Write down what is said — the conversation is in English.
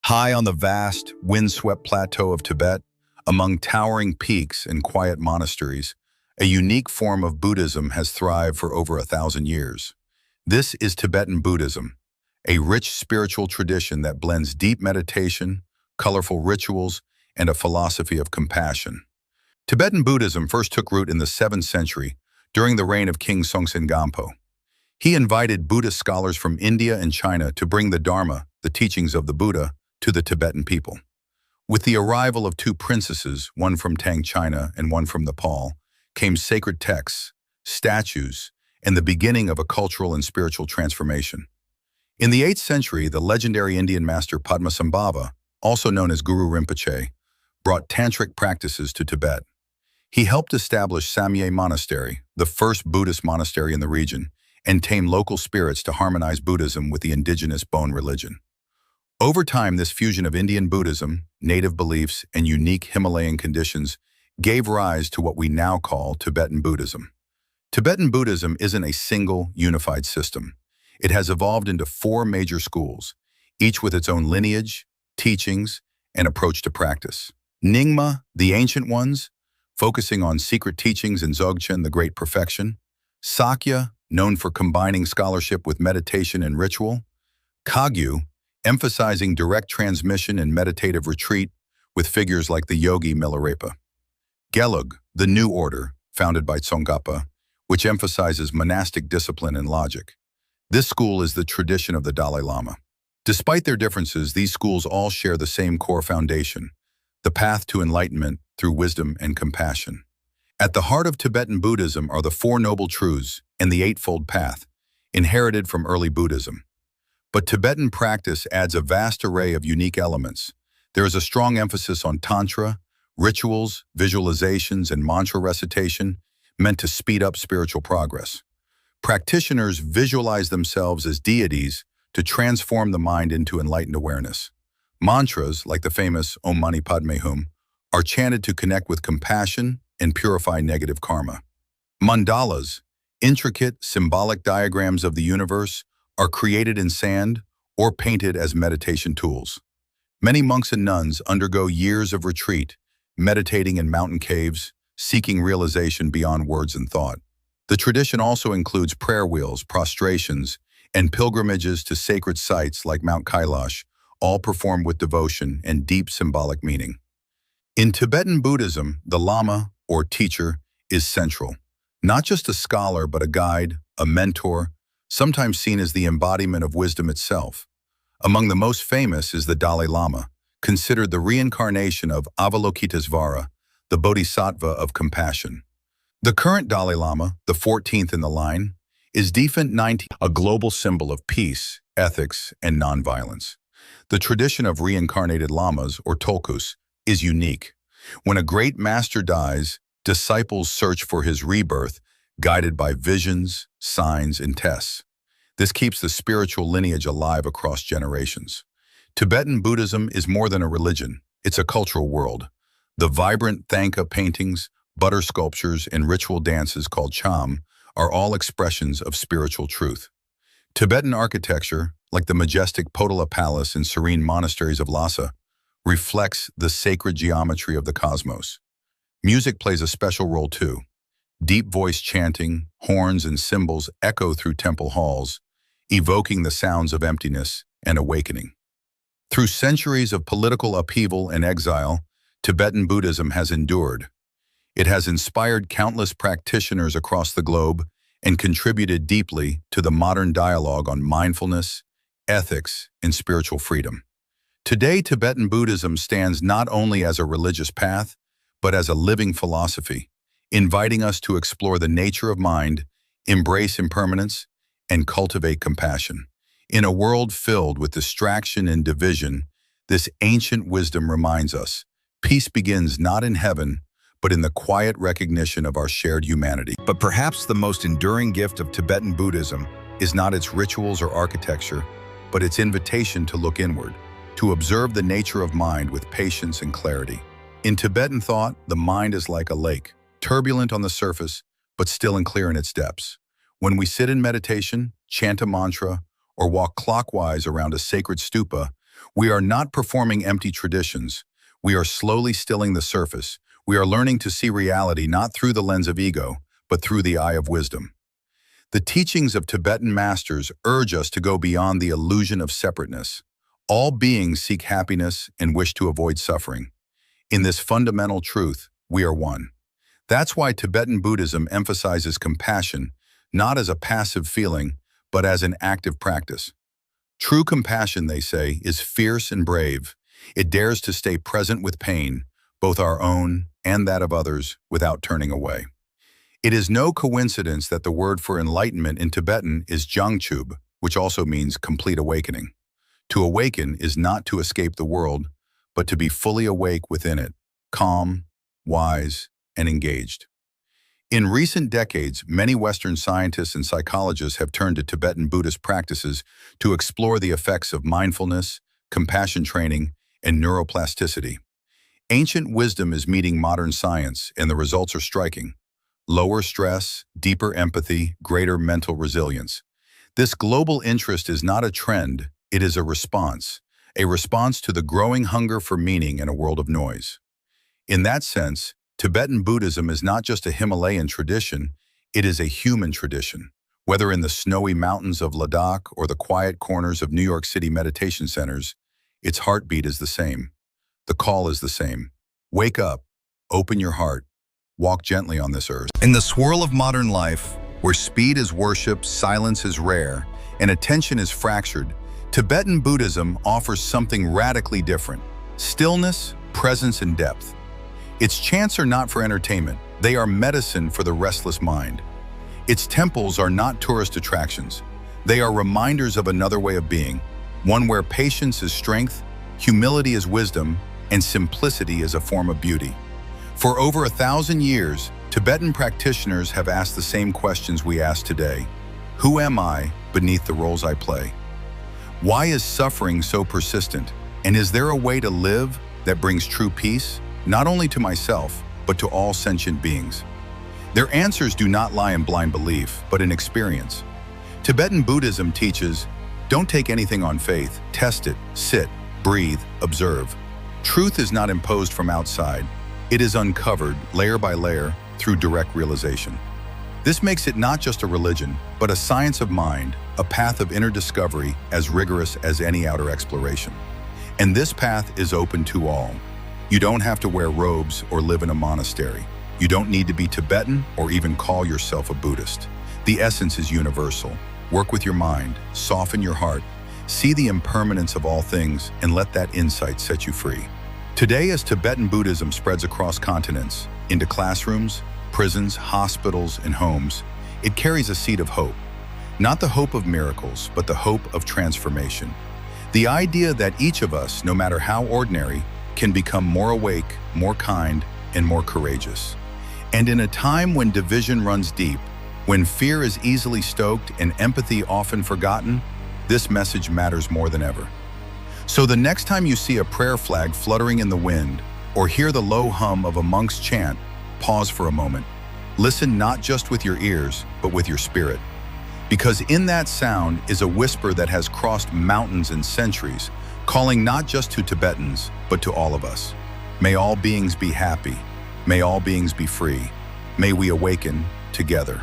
High on the vast, windswept plateau of Tibet, among towering peaks and quiet monasteries, a unique form of Buddhism has thrived for over 1,000 years. This is Tibetan Buddhism, a rich spiritual tradition that blends deep meditation, colorful rituals, and a philosophy of compassion. Tibetan Buddhism first took root in the 7th century during the reign of King Songtsen Gampo. He invited Buddhist scholars from India and China to bring the Dharma, the teachings of the Buddha, to the Tibetan people. With the arrival of two princesses, one from Tang, China and one from Nepal, came sacred texts, statues, and the beginning of a cultural and spiritual transformation. In the 8th century, the legendary Indian master Padmasambhava, also known as Guru Rinpoche, brought tantric practices to Tibet. He helped establish Samye Monastery, the first Buddhist monastery in the region, and tame local spirits to harmonize Buddhism with the indigenous Bon religion. Over time, this fusion of Indian Buddhism, native beliefs, and unique Himalayan conditions gave rise to what we now call Tibetan Buddhism. Tibetan Buddhism isn't a single, unified system. It has evolved into 4 major schools, each with its own lineage, teachings, and approach to practice. Nyingma, the ancient ones, focusing on secret teachings, and Dzogchen, the great perfection. Sakya, known for combining scholarship with meditation and ritual. Kagyu, emphasizing direct transmission and meditative retreat with figures like the yogi Milarepa. Gelug, the new order, founded by Tsongkhapa, which emphasizes monastic discipline and logic. This school is the tradition of the Dalai Lama. Despite their differences, these schools all share the same core foundation, the path to enlightenment through wisdom and compassion. At the heart of Tibetan Buddhism are the 4 Noble Truths and the Eightfold Path, inherited from early Buddhism. But Tibetan practice adds a vast array of unique elements. There is a strong emphasis on tantra, rituals, visualizations, and mantra recitation, meant to speed up spiritual progress. Practitioners visualize themselves as deities to transform the mind into enlightened awareness. Mantras, like the famous Om Mani Padme Hum, are chanted to connect with compassion and purify negative karma. Mandalas, intricate, symbolic diagrams of the universe, are created in sand or painted as meditation tools. Many monks and nuns undergo years of retreat, meditating in mountain caves, seeking realization beyond words and thought. The tradition also includes prayer wheels, prostrations, and pilgrimages to sacred sites like Mount Kailash, all performed with devotion and deep symbolic meaning. In Tibetan Buddhism, the Lama, or teacher, is central. Not just a scholar, but a guide, a mentor, sometimes seen as the embodiment of wisdom itself. Among the most famous is the Dalai Lama, considered the reincarnation of Avalokitesvara, the bodhisattva of compassion. The current Dalai Lama, the 14th in the line, is Defent 19, a global symbol of peace, ethics, and nonviolence. The tradition of reincarnated lamas, or tulkus, is unique. When a great master dies, disciples search for his rebirth, guided by visions, signs, and tests. This keeps the spiritual lineage alive across generations. Tibetan Buddhism is more than a religion, it's a cultural world. The vibrant Thangka paintings, butter sculptures, and ritual dances called cham are all expressions of spiritual truth. Tibetan architecture, like the majestic Potala Palace and serene monasteries of Lhasa, reflects the sacred geometry of the cosmos. Music plays a special role too. Deep voice chanting, horns, and cymbals echo through temple halls, evoking the sounds of emptiness and awakening. Through centuries of political upheaval and exile, Tibetan Buddhism has endured. It has inspired countless practitioners across the globe and contributed deeply to the modern dialogue on mindfulness, ethics, and spiritual freedom. Today, Tibetan Buddhism stands not only as a religious path, but as a living philosophy, inviting us to explore the nature of mind, embrace impermanence, and cultivate compassion. In a world filled with distraction and division, this ancient wisdom reminds us, peace begins not in heaven, but in the quiet recognition of our shared humanity. But perhaps the most enduring gift of Tibetan Buddhism is not its rituals or architecture, but its invitation to look inward, to observe the nature of mind with patience and clarity. In Tibetan thought, the mind is like a lake, turbulent on the surface, but still and clear in its depths. When we sit in meditation, chant a mantra, or walk clockwise around a sacred stupa, We are not performing empty traditions. We are slowly stilling the surface. We are learning to see reality not through the lens of ego, but through the eye of wisdom. The teachings of Tibetan masters urge us to go beyond the illusion of separateness. All beings seek happiness and wish to avoid suffering. In this fundamental truth, we are one. That's why Tibetan Buddhism emphasizes compassion, not as a passive feeling, but as an active practice. True compassion, they say, is fierce and brave. It dares to stay present with pain, both our own and that of others, without turning away. It is no coincidence that the word for enlightenment in Tibetan is Jangchub, which also means complete awakening. To awaken is not to escape the world, but to be fully awake within it, calm, wise, and engaged. In recent decades, many Western scientists and psychologists have turned to Tibetan Buddhist practices to explore the effects of mindfulness, compassion training, and neuroplasticity. Ancient wisdom is meeting modern science, and the results are striking. Lower stress, deeper empathy, greater mental resilience. This global interest is not a trend, it is a response to the growing hunger for meaning in a world of noise. In that sense, Tibetan Buddhism is not just a Himalayan tradition, it is a human tradition. Whether in the snowy mountains of Ladakh or the quiet corners of New York City meditation centers, its heartbeat is the same. The call is the same. Wake up, open your heart, walk gently on this earth. In the swirl of modern life, where speed is worship, silence is rare, and attention is fractured, Tibetan Buddhism offers something radically different: stillness, presence, and depth. Its chants are not for entertainment, they are medicine for the restless mind. Its temples are not tourist attractions, they are reminders of another way of being, one where patience is strength, humility is wisdom, and simplicity is a form of beauty. For over 1,000 years, Tibetan practitioners have asked the same questions we ask today. Who am I beneath the roles I play? Why is suffering so persistent? And is there a way to live that brings true peace, not only to myself, but to all sentient beings? Their answers do not lie in blind belief, but in experience. Tibetan Buddhism teaches, don't take anything on faith, test it, sit, breathe, observe. Truth is not imposed from outside. It is uncovered, layer by layer, through direct realization. This makes it not just a religion, but a science of mind, a path of inner discovery as rigorous as any outer exploration. And this path is open to all. You don't have to wear robes or live in a monastery. You don't need to be Tibetan or even call yourself a Buddhist. The essence is universal. Work with your mind, soften your heart, see the impermanence of all things, and let that insight set you free. Today, as Tibetan Buddhism spreads across continents, into classrooms, prisons, hospitals, and homes, it carries a seed of hope. Not the hope of miracles, but the hope of transformation. The idea that each of us, no matter how ordinary, can become more awake, more kind, and more courageous. And in a time when division runs deep, when fear is easily stoked and empathy often forgotten, this message matters more than ever. So the next time you see a prayer flag fluttering in the wind or hear the low hum of a monk's chant, pause for a moment. Listen not just with your ears, but with your spirit. Because in that sound is a whisper that has crossed mountains and centuries, calling not just to Tibetans, but to all of us. May all beings be happy. May all beings be free. May we awaken together.